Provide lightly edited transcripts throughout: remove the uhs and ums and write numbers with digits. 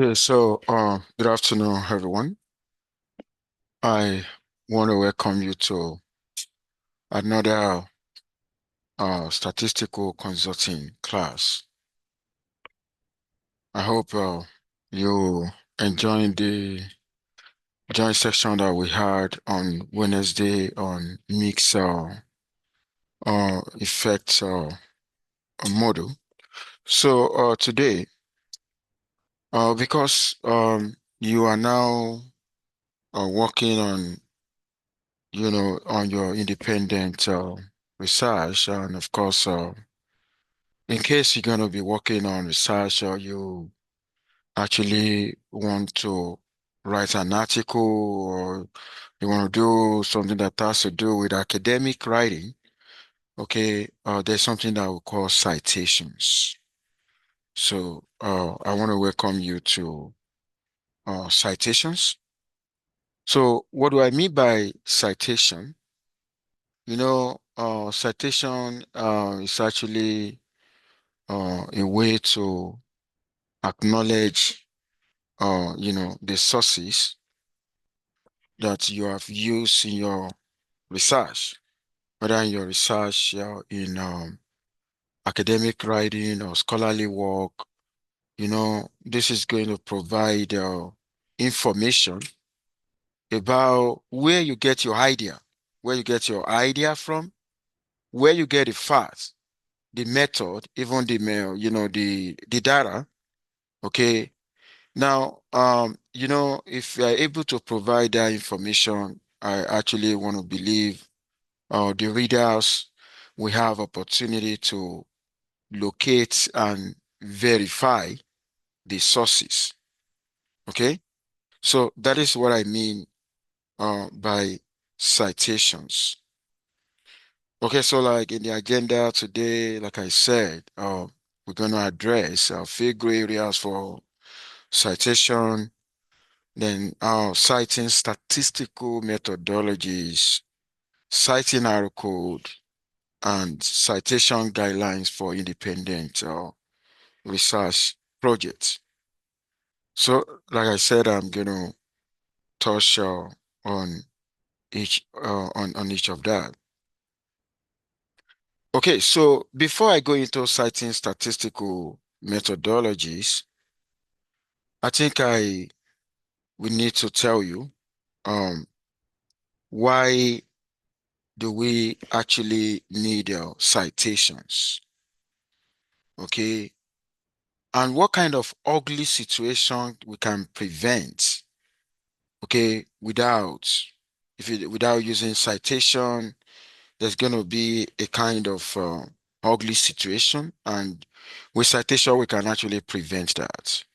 Good afternoon, everyone. I want to welcome you to another statistical consulting class. I hope you enjoying the joint section that we had on Wednesday on mix effects model. Today, because you are now working on on your independent research. And of course, in case you're going to be working on research or you actually want to write an article or you want to do something that has to do with academic writing, okay, there's something that we call citations. I want to welcome you to citations. So what do I mean by citation? Citation is actually a way to acknowledge, the sources that you have used in your research, whether in your research in academic writing or scholarly work. This is going to provide information about where you get your idea, from, where you get the facts, the method, even the data. Okay. Now, if you are able to provide that information, I actually want to believe the readers will have opportunity to locate and verify the sources. Okay. So that is what I mean by citations. Okay, so like in the agenda today, like I said, we're going to address few gray areas for citation, then citing statistical methodologies, citing arrow code, and citation guidelines for independent research projects. So, like I said, I'm going to touch on each of that. Okay, so before I go into citing statistical methodologies, I think we need to tell you um, why do we actually need citations? Okay, and what kind of ugly situation we can prevent? Okay, without using citation, there's going to be a kind of ugly situation, and with citation we can actually prevent that.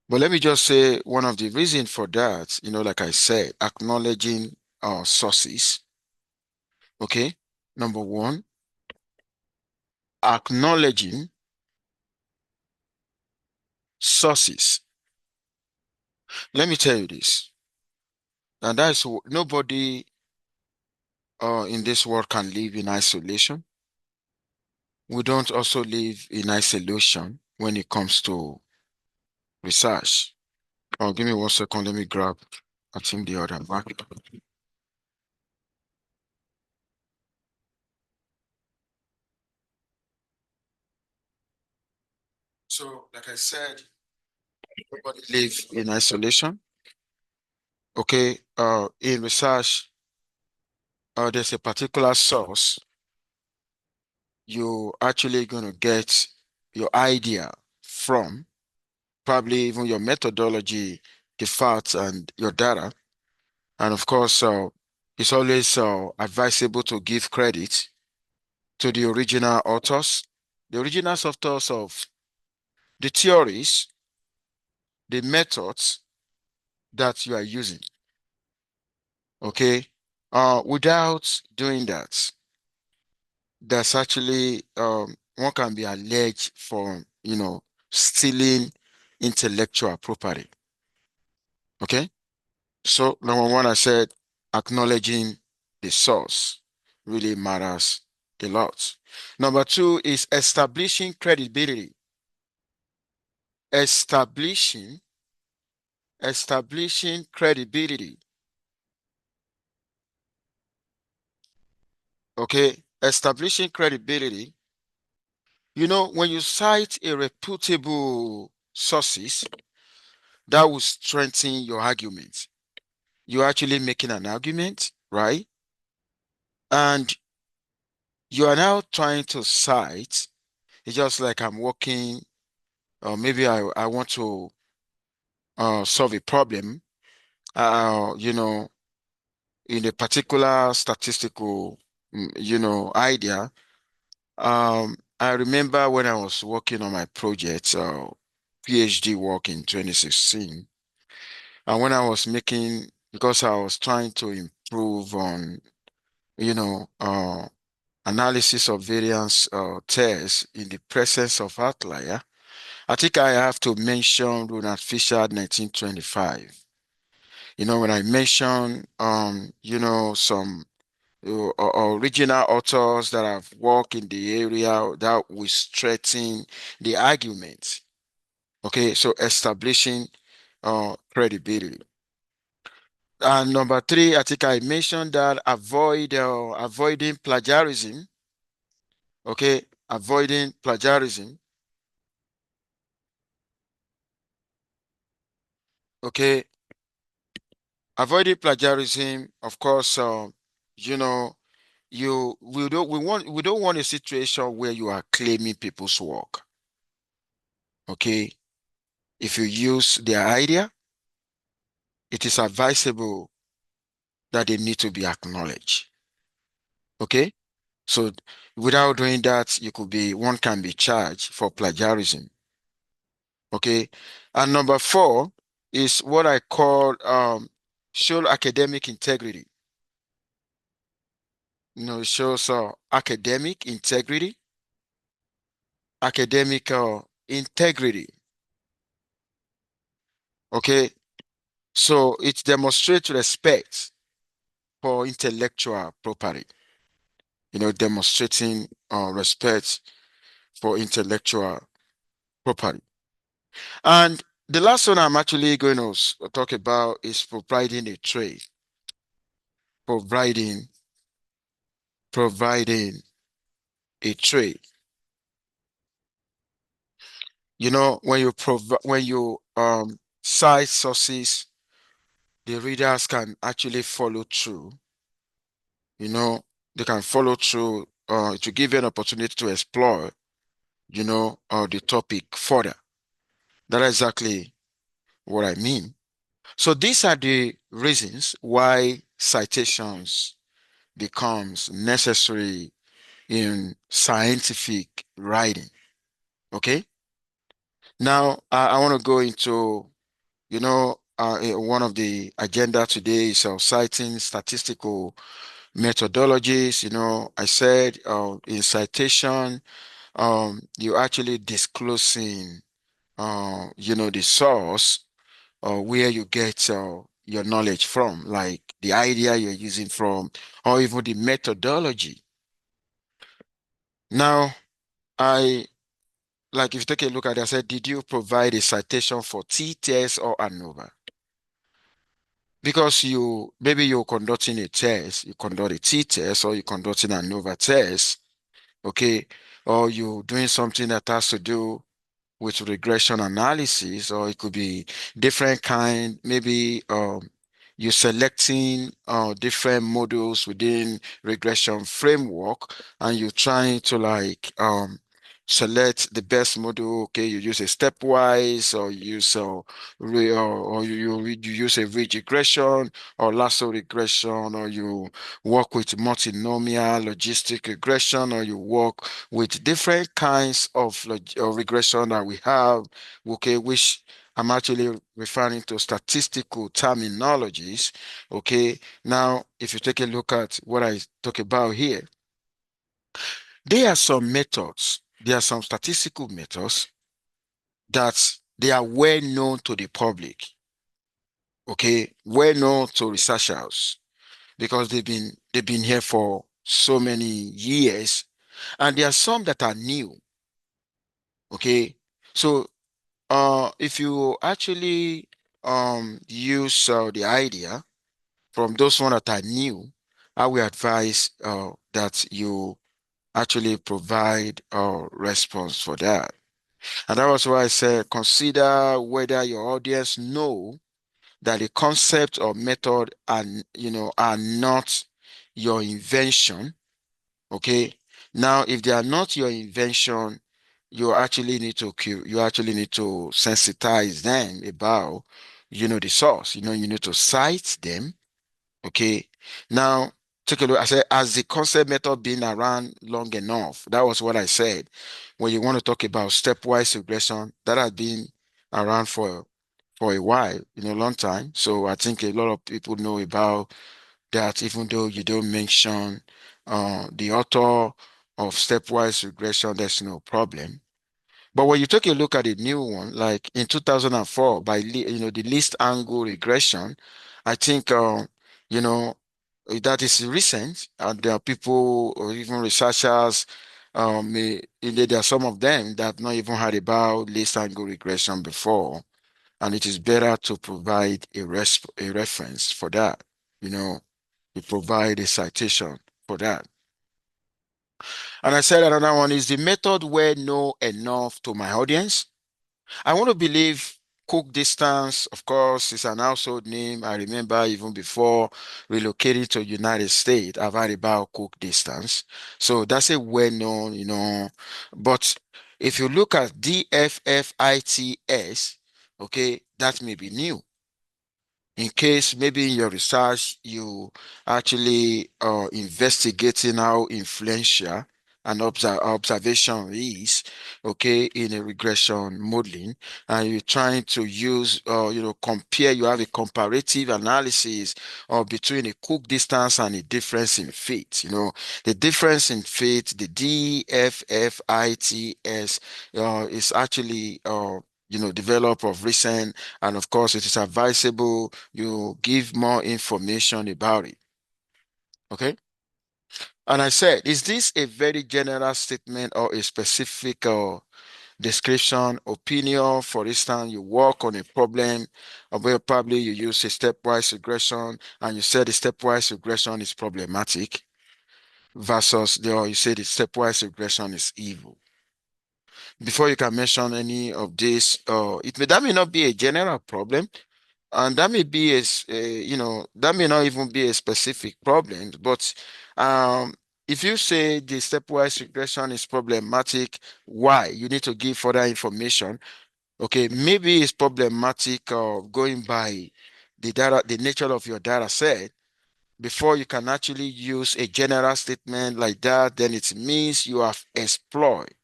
But let me just say one of the reasons for that, like I said, acknowledging sources. Okay. Number one, acknowledging sources. Let me tell you this. And that's nobody in this world can live in isolation. We don't also live in isolation when it comes to research. Oh, give me 1 second. Let me grab, I think, the other back. So, like I said, nobody live in isolation. Okay. In research, there's a particular source you actually going to get your idea from, probably even your methodology, the facts, and your data. And of course, it's always advisable to give credit to the original authors, the original authors of the theories, the methods that you are using. Okay. Without doing that, that's actually one can be alleged for, stealing intellectual property. Okay. So number one, I said acknowledging the source really matters a lot. Number two is establishing credibility. establishing establishing credibility. Okay, establishing credibility. When you cite a reputable sources, that will strengthen your argument. You're actually making an argument, right? And you are now trying to cite. It's just like I'm working, or maybe I want to solve a problem, in a particular statistical, idea. I remember when I was working on my project, PhD work in 2016, and when I was making, because I was trying to improve on, you know, analysis of variance tests in the presence of outlier. I think I have to mention Ronald Fisher 1925. When I mention some original authors that have worked in the area that will strengthen the argument. Okay, so establishing credibility. And number three, I think I mentioned that avoiding plagiarism. Okay, avoiding plagiarism. Okay, avoiding plagiarism. Of course, you know, we don't want a situation where you are claiming people's work. Okay, if you use their idea, it is advisable that they need to be acknowledged. Okay, so without doing that, one can be charged for plagiarism. Okay, and number four is what I call show academic integrity. It shows academic integrity, academic integrity. Okay, so it demonstrates respect for intellectual property. Demonstrating respect for intellectual property. And the last one I'm actually going to talk about is providing a trade. Providing providing a trade. When you cite sources, the readers can actually follow through. They can follow through to give you an opportunity to explore, the topic further. That's exactly what I mean. So these are the reasons why citations becomes necessary in scientific writing. Okay. Now I want to go into, one of the agenda today is citing statistical methodologies. I said in citation, you actually disclosing, the source or where you get your knowledge from, like the idea you're using from, or even the methodology. Now, I like if you take a look at it, I said, did you provide a citation for t-test or ANOVA? Because maybe you're conducting a test, you conduct a t-test or you're conducting an ANOVA test, okay, or you're doing something that has to do with regression analysis, or it could be different kind, maybe you're selecting different modules within regression framework and you're trying to select the best module. Okay, you use a stepwise or you use you use a ridge regression or lasso regression, or you work with multinomial logistic regression, or you work with different kinds of regression that we have, okay, which I'm actually referring to statistical terminologies. Okay, now if you take a look at what I talk about here, there are some methods, there are some statistical methods that they are well known to the public, okay, well known to researchers because they've been here for so many years, and there are some that are new. Okay, so if you actually use the idea from those one that are new, I will advise that you actually provide a response for that. And that was why I said consider whether your audience know that the concept or method are, are not your invention. Okay. Now, if they are not your invention, you actually need to sensitize them about, the source. You need to cite them. Okay. Now, take a look. I said, as the concept method been around long enough, that was what I said. When you want to talk about stepwise regression, that has been around for a while, long time. So I think a lot of people know about that, even though you don't mention the author of stepwise regression, there's no problem. But when you take a look at the new one, like in 2004, the least angle regression, I think, you know, that is recent, and there are people or even researchers, there are some of them that have not even heard about least angle regression before, and it is better to provide a reference for that. You know, you provide a citation for that. And I said another one is the method where know enough to my audience. I want to believe Cook Distance, of course, is an household name. I remember even before relocating to United States, I've heard about Cook Distance. So that's a well-known, but if you look at DFFITS, okay, that may be new in case maybe in your research you actually investigating how influential an observation is, okay, in a regression modeling, and you're trying to use, compare, you have a comparative analysis between a Cook distance and a difference in fit. The difference in fit, the DFFITS, is actually, developed of recent, and of course, it is advisable you give more information about it. Okay. And I said, is this a very general statement or a specific description, opinion? For instance, you work on a problem, or where probably you use a stepwise regression, and you said the stepwise regression is problematic, versus you say the stepwise regression is evil. Before you can mention any of this, that may not be a general problem. And that may be that may not even be a specific problem, but if you say the stepwise regression is problematic, why? You need to give further information. Okay, maybe it's problematic going by the data, the nature of your data set. Before you can actually use a general statement like that, then it means you have explored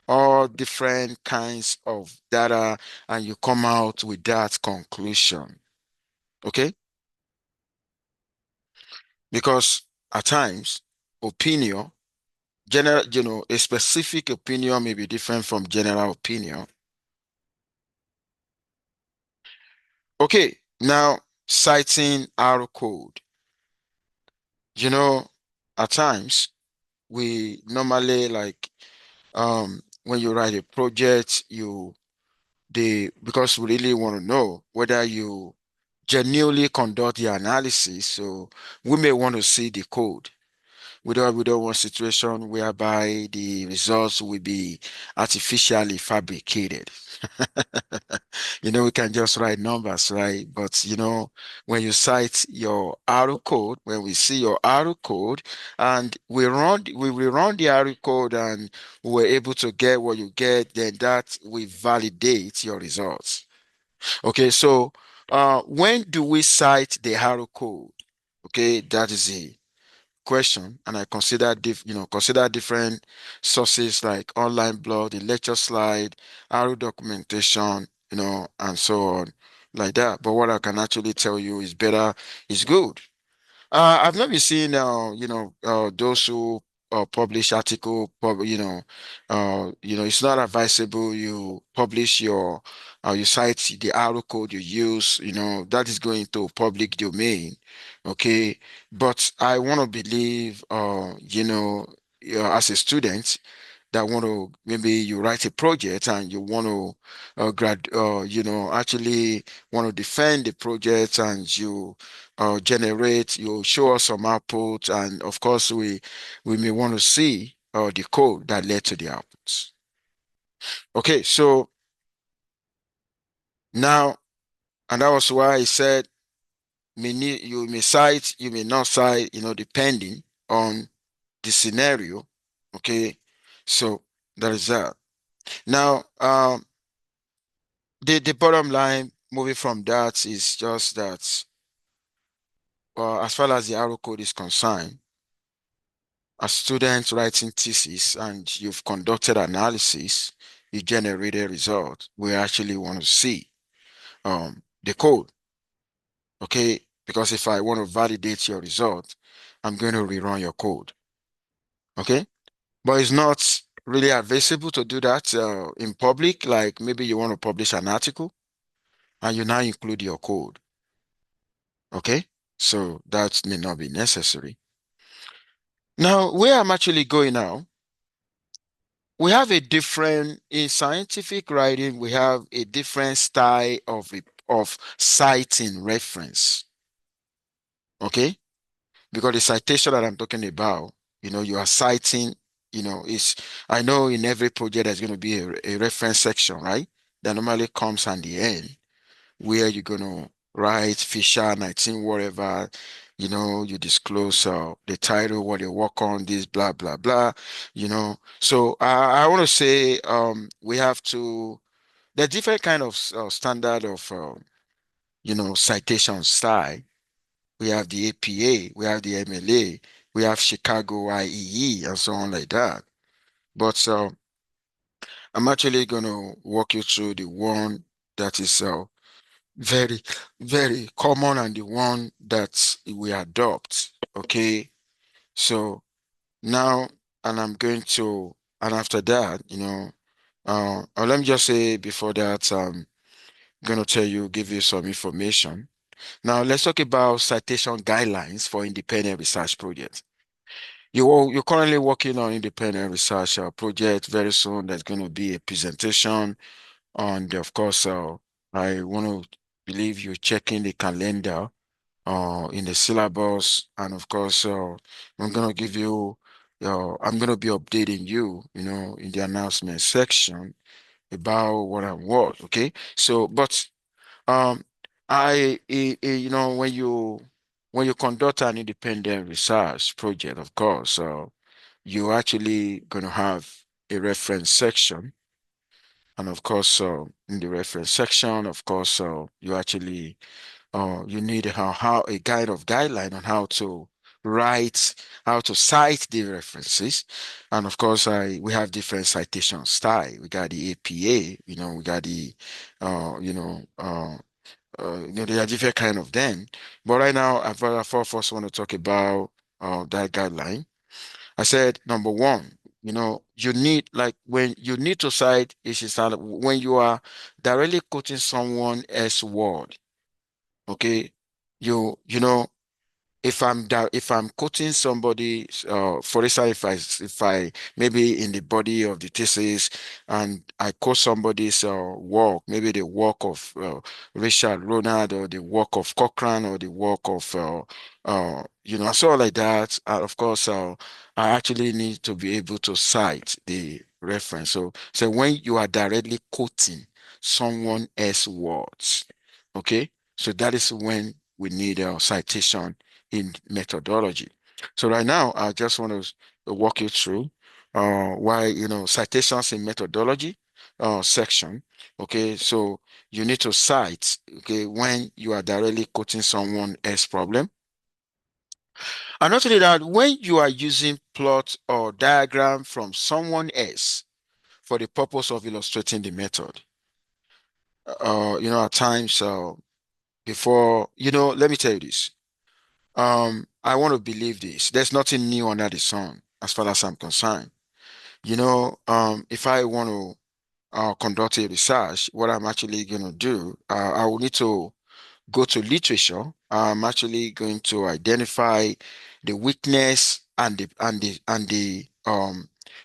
all different kinds of data and you come out with that conclusion. Okay? Because at times, opinion, general, a specific opinion may be different from general opinion. Okay, now citing our code. You know, at times we normally like when you write a project, because we really want to know whether you genuinely conduct the analysis. So we may want to see the code. We don't want situation whereby the results will be artificially fabricated. We can just write numbers, right? But when you cite your arrow code, when we see your arrow code and we will run the arrow code and we're able to get what you get, then that will validate your results. Okay, so when do we cite the arrow code? Okay, that is it question, and I consider different sources like online blog, the lecture slide, arrow documentation, and so on, like that. But what I can actually tell you is better is good. I've not been seeing those who publish article, it's not advisable you publish you cite the arrow code you use, that is going to public domain. Okay. But I want to believe, as a student, that want to, maybe you write a project and you want to actually want to defend the project, and you show us some output, and of course we may want to see the code that led to the outputs. Okay, so now, and that was why I said you may cite, you may not cite, depending on the scenario. Okay, so that is that. Now, the bottom line moving from that is just that, as far as the arrow code is concerned, a student writing thesis and you've conducted analysis, you generate a result. We actually want to see the code, okay? Because if I want to validate your result, I'm going to rerun your code, okay? But it's not really advisable to do that in public. Like maybe you want to publish an article and you now include your code, okay? So that may not be necessary. Now, where I'm actually going now, we have a different, in scientific writing, we have a different style of citing reference, okay? Because the citation that I'm talking about, you are citing, is, I know in every project there's going to be a reference section, right? That normally comes at the end, where you're going to write Fisher 19, whatever, you disclose the title, what you work on, this, blah, blah, blah, So I want to say we have to, there are different kind of standard of, citation style. We have the APA, we have the MLA, we have Chicago IEE, and so on like that. But I'm actually going to walk you through the one that is very, very common and the one that we adopt. Okay. So now, and I'm going to, and after that, or let me just say before that, I'm going to give you some information. Now, let's talk about citation guidelines for independent research projects. You're currently working on independent research project. Very soon, there's going to be a presentation, and of course, I want to believe you're checking the calendar in the syllabus, and of course, I'm going to give you, I'm going to be updating you, in the announcement section about what I want. Okay, so but um, when you conduct an independent research project, of course, you're actually going to have a reference section, and of course, in the reference section, of course, you need how a guideline on how to write, how to cite the references, and of course, we have different citation style. We got the APA, we got the, there are different kind of them. But right now, I first want to talk about that guideline. I said, number one, you need, like, when you need to cite, when you are directly quoting someone else's word, okay? You know, if I'm quoting somebody, for instance, if I maybe in the body of the thesis and I quote somebody's work, maybe the work of Richard Ronald, or the work of Cochrane, or the work of so like that. Of course, I actually need to be able to cite the reference. So when you are directly quoting someone else's words, okay, so that is when we need a citation in methodology. So right now, I just want to walk you through why, citations in methodology section. Okay, so you need to cite, okay, when you are directly quoting someone else's problem. And not only that, when you are using plot or diagram from someone else for the purpose of illustrating the method. At times, before, let me tell you this. I want to believe this. There's nothing new under the sun as far as I'm concerned. If I want to conduct a research, what I'm actually going to do, I will need to go to literature. I'm actually going to identify the weakness and the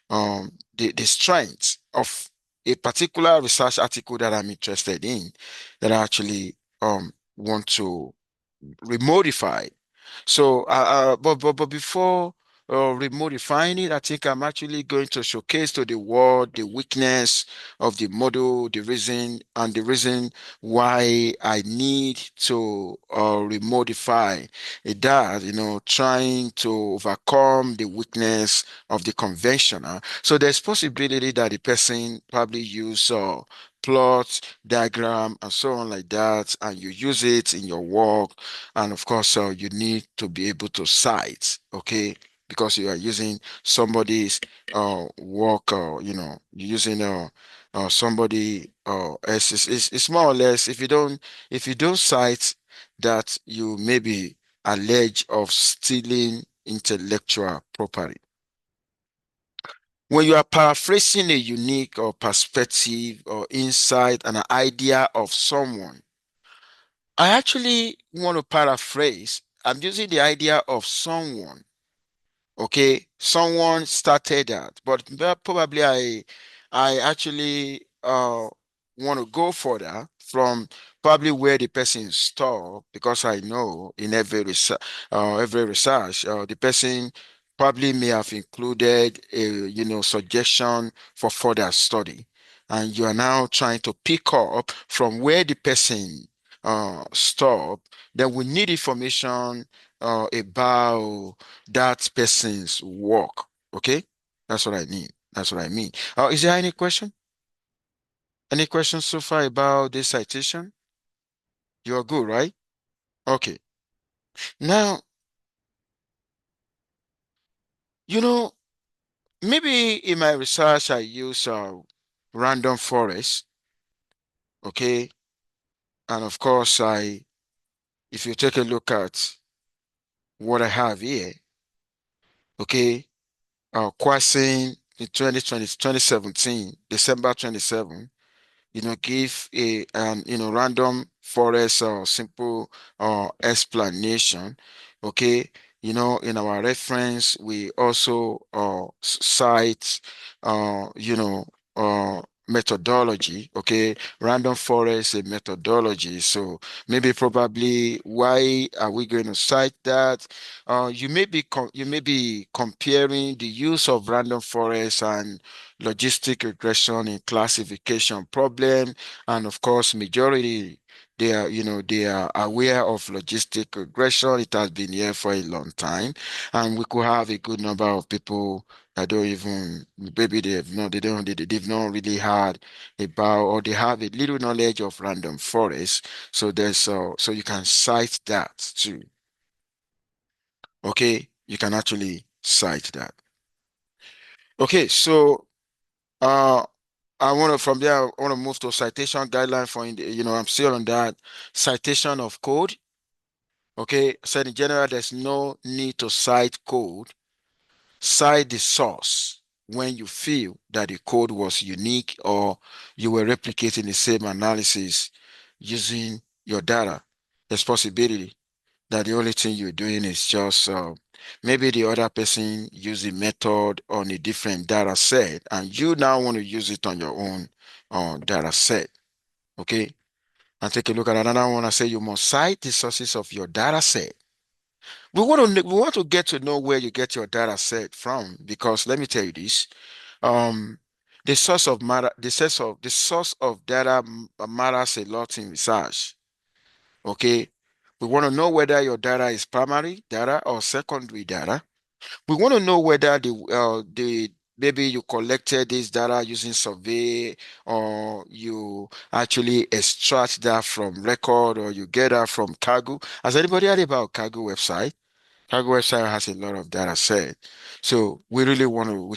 the strength of a particular research article that I'm interested in, that I actually want to remodify. So, but before remodifying it, I think I'm actually going to showcase to the world the weakness of the model, the reason why I need to remodify it. That, trying to overcome the weakness of the conventional. So there's possibility that the person probably use plot, diagram, and so on like that, and you use it in your work. And of course, you need to be able to cite, okay? Because you are using somebody's work, you're using somebody else. It's more or less, if you don't cite that, you may be alleged of stealing intellectual property. When you are paraphrasing a unique or perspective or insight and an idea of someone, I actually want to paraphrase. I'm using the idea of someone. Okay, someone started that, but probably I actually want to go further from probably where the person stopped, because I know in every research, the person probably may have included a suggestion for further study, and you are now trying to pick up from where the person stopped. Then we need information about that person's work. Okay, that's what I mean. That's what I mean. Is there any question? Any questions so far about this citation? You're good, right? Okay. Now, you know, maybe in my research I use random forest. Okay, and of course if you take a look at what I have here, okay, Kwasin in 2017, December 27. Give a random forest or simple explanation. Okay, in our reference, we also cite methodology. Okay, random forest a methodology. So maybe probably why are we going to cite that? You may be comparing the use of random forest and logistic regression in classification problem. And of course, majority, they are aware of logistic regression. It has been here for a long time, and we could have a good number of people that don't even, maybe they've not really had about, or they have a little knowledge of random forest. So so you can cite that too. Okay, you can actually cite that. Okay, so Uh, I want to from there. I want to move to citation guideline for I'm still on that citation of code. Okay, said in general, there's no need to cite code. Cite the source when you feel that the code was unique or you were replicating the same analysis using your data. There's possibility that the only thing you're doing is just maybe the other person used the method on a different data set, and you now want to use it on your own data set. Okay, and take a look at another one. I say you must cite the sources of your data set. We want to get to know where you get your data set from, because let me tell you this. um the source of data matters a lot in research. Okay. We want to know whether your data is primary data or secondary data. We want to know whether the maybe you collected this data using survey, or you actually extract that from record, or you get that from Kaggle. Has anybody heard about Kaggle website? Kaggle website has a lot of data set. So we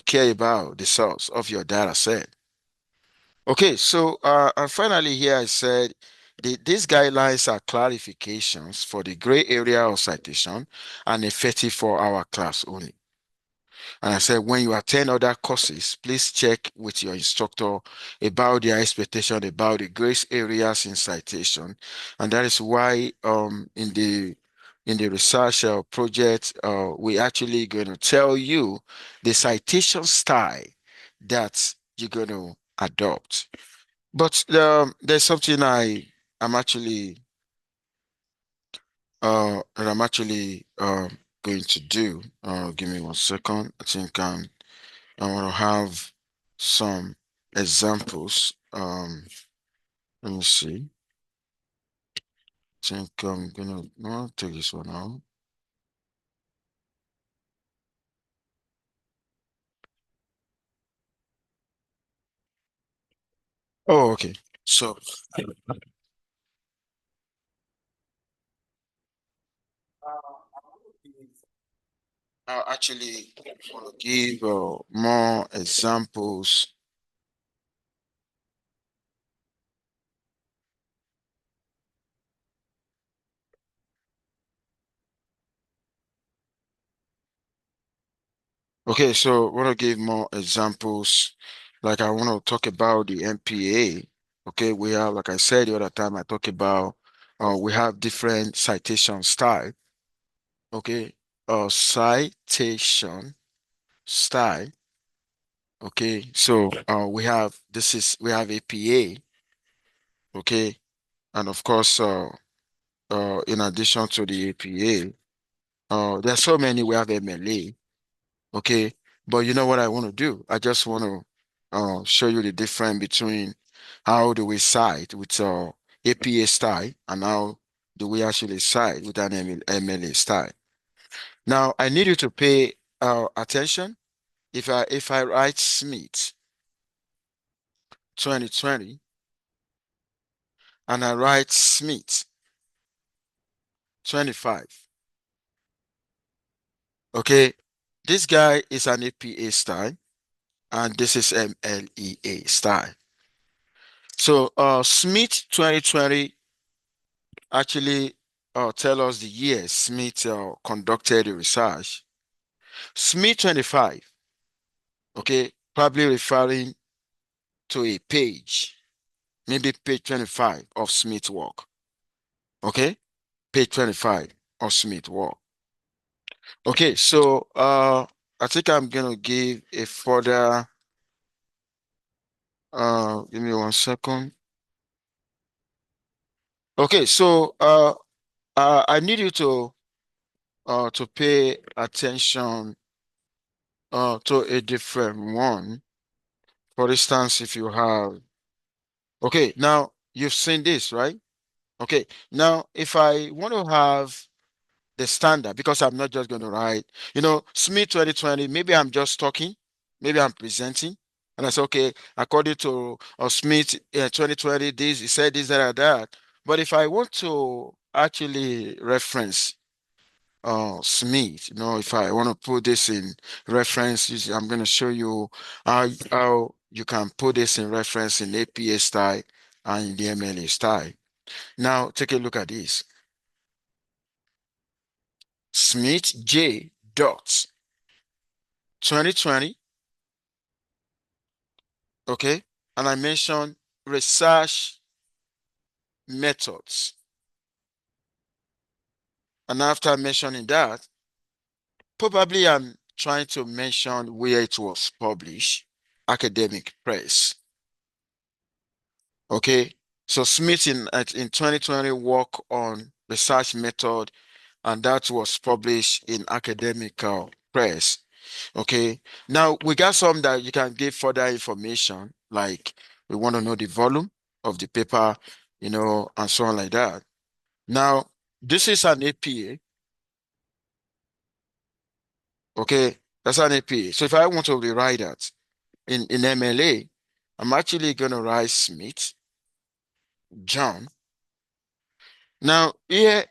care about the source of your data set. Okay, so and finally here I said these guidelines are clarifications for the gray area of citation and effective for our class only. And I said when you attend other courses, please check with your instructor about their expectation about the grace areas in citation. And that is why in the in the research project, we actually going to tell you the citation style that you're going to adopt. But there's something I'm actually that I'm actually going to do. Give me 1 second. I think I want to have some examples. Let me see. I think I'm gonna no, take this one out. Oh, okay. So I actually want to give more examples. Okay, so I want to give more examples. Like I want to talk about the MPA. Okay, we have, like I said the other time, I talked about we have different citation style. Okay, citation style. Okay, so we have APA. Okay, and of course, in addition to the APA, there are so many. We have MLA. Okay, but you know what I want to do? I just want to show you the difference between how do we cite with APA style and how do we actually cite with an MLA style. Now, I need you to pay attention. If I write Smith 2020 and I write Smith 25, okay, this guy is an APA style and this is MLEA style. So Smith 2020 actually tell us the year Smith conducted the research. Smith 25, okay, probably referring to a page, maybe page 25 of Smith work, okay, page 25 of Smith work. Okay, so I think I'm gonna give a further, give me 1 second. Okay, so I need you to pay attention to a different one. For instance, if you have, okay, now you've seen this, right? Okay, now if I want to have the standard, because I'm not just going to write, Smith 2020, maybe I'm just talking, maybe I'm presenting, and I say, okay, according to Smith 2020, this, he said this, that, and that. But if I want to actually reference Smith, if I want to put this in reference, I'm going to show you how you can put this in reference in APA style and in the MLA style. Now, take a look at this. Smith J. Dot 2020, okay? And I mentioned research methods. And after mentioning that, probably I'm trying to mention where it was published, academic press. Okay, so Smith in 2020 work on research method, and that was published in academic press. Okay, now we got some that you can give further information, like we want to know the volume of the paper, and so on like that. Now, this is an APA. Okay, that's an APA. So if I want to rewrite that in MLA, I'm actually going to write Smith John. Now here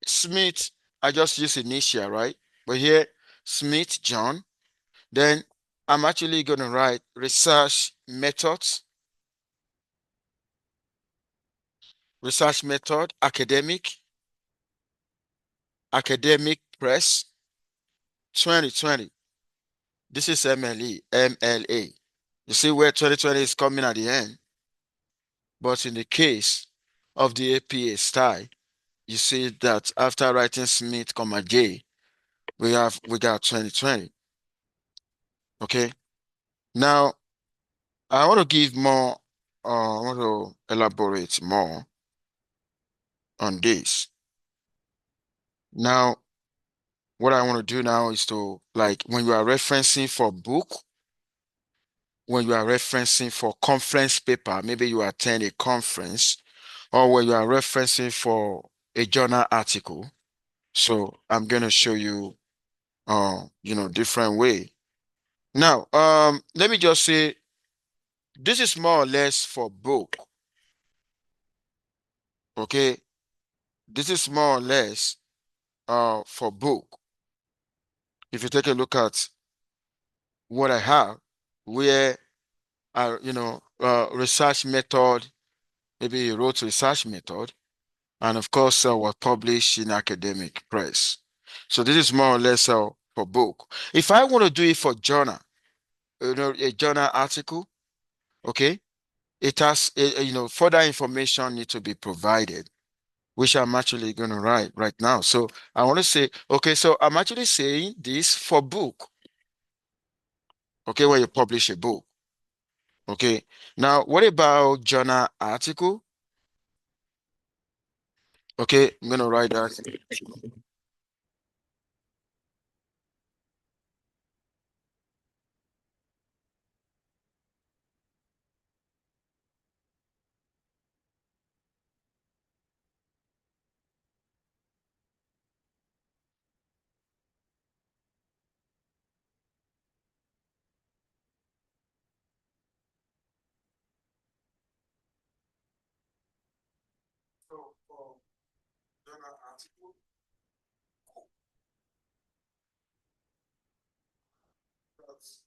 Smith, I just use initial, right? But here, Smith, John. Then I'm actually going to write research method, academic press, 2020. This is MLA. You see where 2020 is coming at the end. But in the case of the APA style, you see that after writing Smith, comma J, we got 2020. Okay. Now I want to give more, I want to elaborate more on this. Now, what I want to do now is to, like, when you are referencing for book, when you are referencing for conference paper, maybe you attend a conference, or when you are referencing for a journal article. So I'm gonna show you, different way. Now, let me just say this is more or less for book. Okay, this is more or less for book. If you take a look at what I have, where research method, maybe he wrote research method, and of course was published in academic press. So this is more or less for book. If I want to do it for journal, a journal article, okay, it has, further information need to be provided, which I'm actually going to write right now. So I want to say, okay, so I'm actually saying this for book, okay, when you publish a book, okay. Now, what about journal article? Okay, I'm going to write that. So for journal article, that's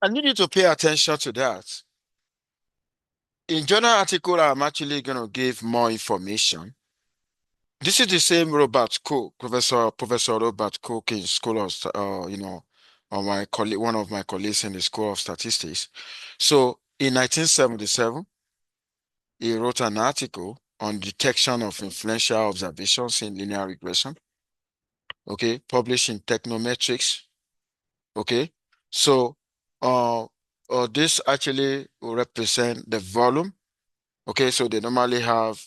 I need you to pay attention to that. In journal article, I'm actually going to give more information. This is the same Robert Cook, Professor Robert Cook in School of, or my colleague, one of my colleagues in the School of Statistics. So in 1977, he wrote an article on detection of influential observations in linear regression. Okay, published in Technometrics. Okay, so uh, this actually will represent the volume. Okay, so they normally have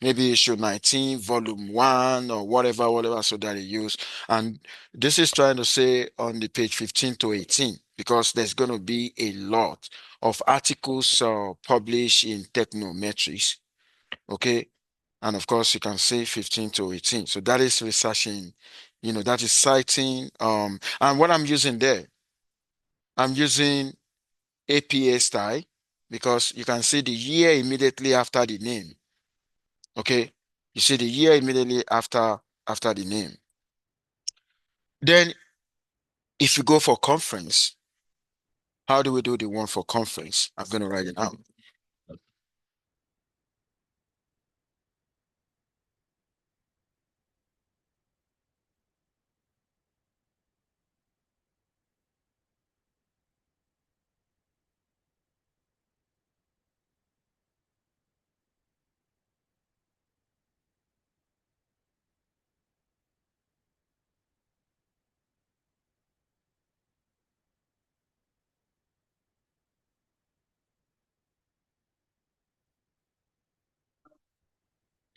maybe issue 19, volume 1, or whatever, so that they use. And this is trying to say on the page 15 to 18, because there's going to be a lot of articles published in Technometrics. Okay, and of course, you can say 15 to 18. So that is researching, that is citing. And what I'm using there, I'm using APA style, because you can see the year immediately after the name. Okay, you see the year immediately after the name. Then if you go for conference, how do we do the one for conference? I'm going to write it down.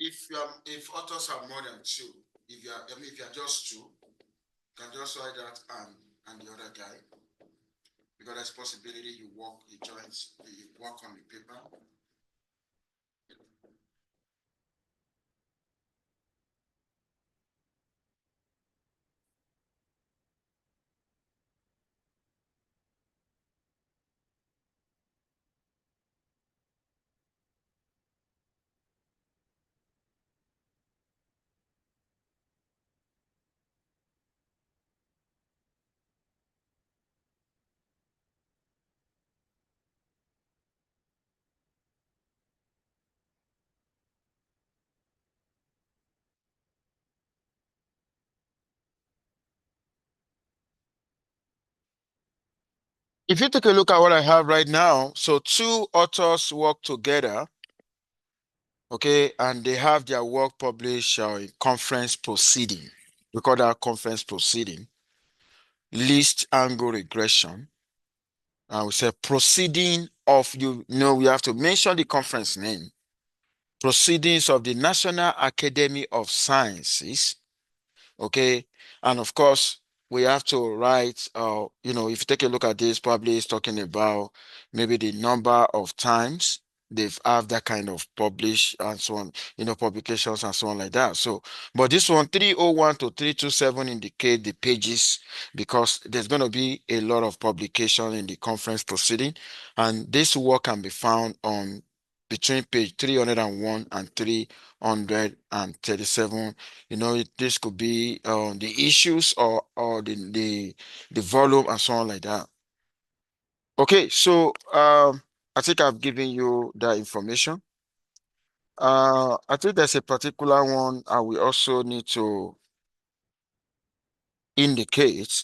If authors are more than two, if you are just two, you can just write that and the other guy. because there's possibility you work on the paper. If you take a look at what I have right now, so two authors work together, okay, and they have their work published in conference proceeding. We call that conference proceeding. Least angle regression. We say proceeding of we have to mention the conference name. Proceedings of the National Academy of Sciences. Okay, and of course we have to write if you take a look at this, probably it's talking about maybe the number of times they've have that kind of publish and so on, publications and so on like that. So but this one 301 to 327 indicate the pages, because there's going to be a lot of publication in the conference proceeding, and this work can be found on between page 301 and 337. This could be the issues, or the volume and so on like that. Okay, so I think I've given you that information. I think there's a particular one I will also need to indicate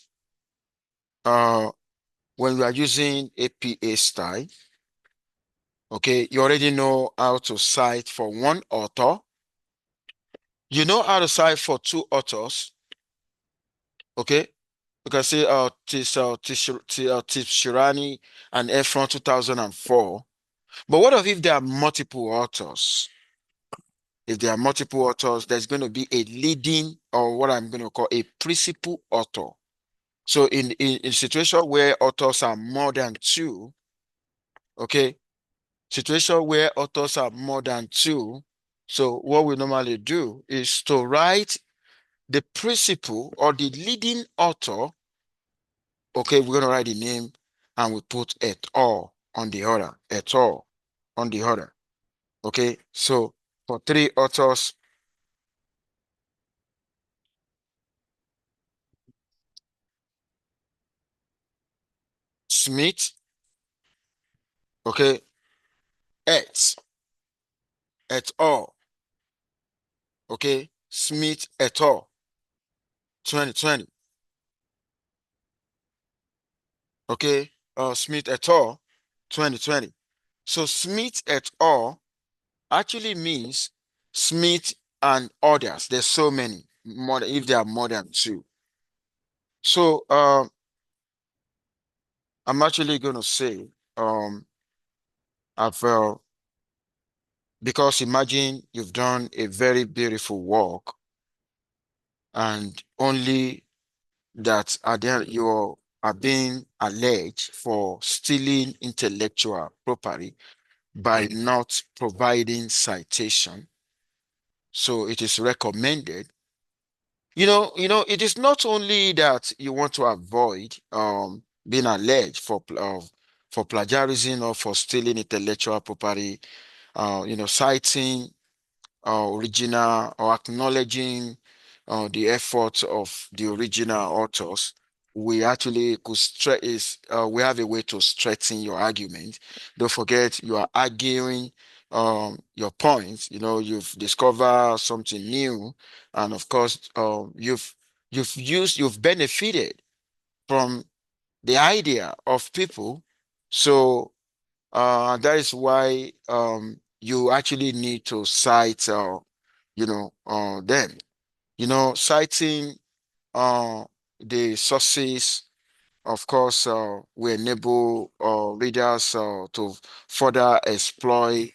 uh when we are using APA style. Okay, you already know how to cite for one author. You know how to cite for two authors. Okay, you can say Shirani and Efron 2004. But what if there are multiple authors? If there are multiple authors, there's going to be a leading, or what I'm going to call a principal author. So in situation where authors are more than two, okay, situation where authors are more than two, so what we normally do is to write the principal or the leading author. Okay, we're gonna write the name and we put et al on the other, et al on the other. Okay, so for three authors, Smith, okay, et al, okay, Smith et al, 2020, okay, Smith et al, 2020. So Smith et al actually means Smith and others. There's so many more if there are more than two. So I'm actually going to say I've because imagine you've done a very beautiful work, and only that you are being alleged for stealing intellectual property by not providing citation. So it is recommended. It is not only that you want to avoid being alleged for plagiarism or for stealing intellectual property, citing original, or acknowledging the efforts of the original authors. We actually could we have a way to strengthen your argument. Don't forget, you are arguing your points. You've discovered something new, and of course, you've benefited from the idea of people. So that is why you actually need to cite them. Citing uh, the sources, of course, will enable readers to further exploit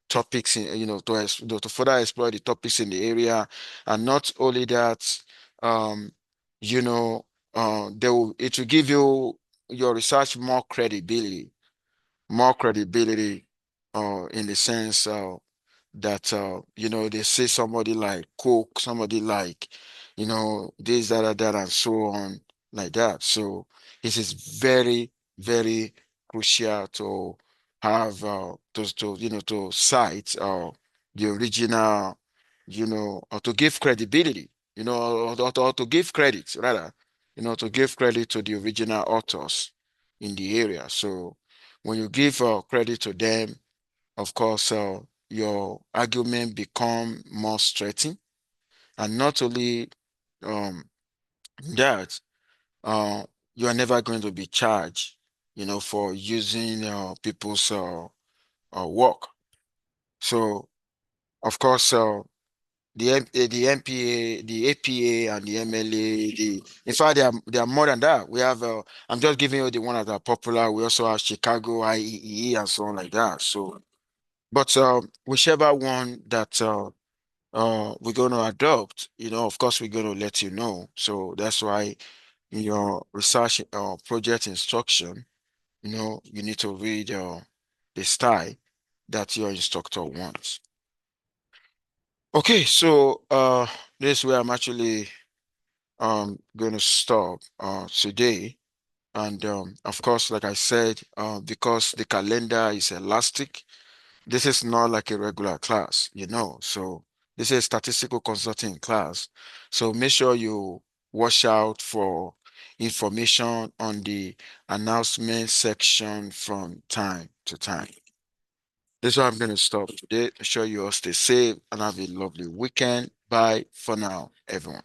topics to further explore the topics in the area. And not only that, um, you know, it will give you your research more credibility, in the sense that they say somebody like Coke, somebody like this, that, and so on, like that. So it is very, very crucial to have to cite the original, or to give credibility, or to give credit rather, to give credit to the original authors in the area. So when you give credit to them, of course, your argument become more straightened, and not only um, that, uh, you are never going to be charged, for using people's work. So, of course, the MPA, the APA, and the MLA, in fact, they are more than that. We have, I'm just giving you the one that are popular. We also have Chicago, IEEE, and so on like that. So, but whichever one that we're going to adopt, of course, we're going to let you know. So that's why in your research project instruction, you need to read the style that your instructor wants. Okay, so this is where I'm actually going to stop today. And of course, like I said, because the calendar is elastic, this is not like a regular class, So this is a statistical consulting class. So make sure you watch out for information on the announcement section from time to time. This is where I'm going to stop today. Make sure you all stay safe and have a lovely weekend. Bye for now, everyone.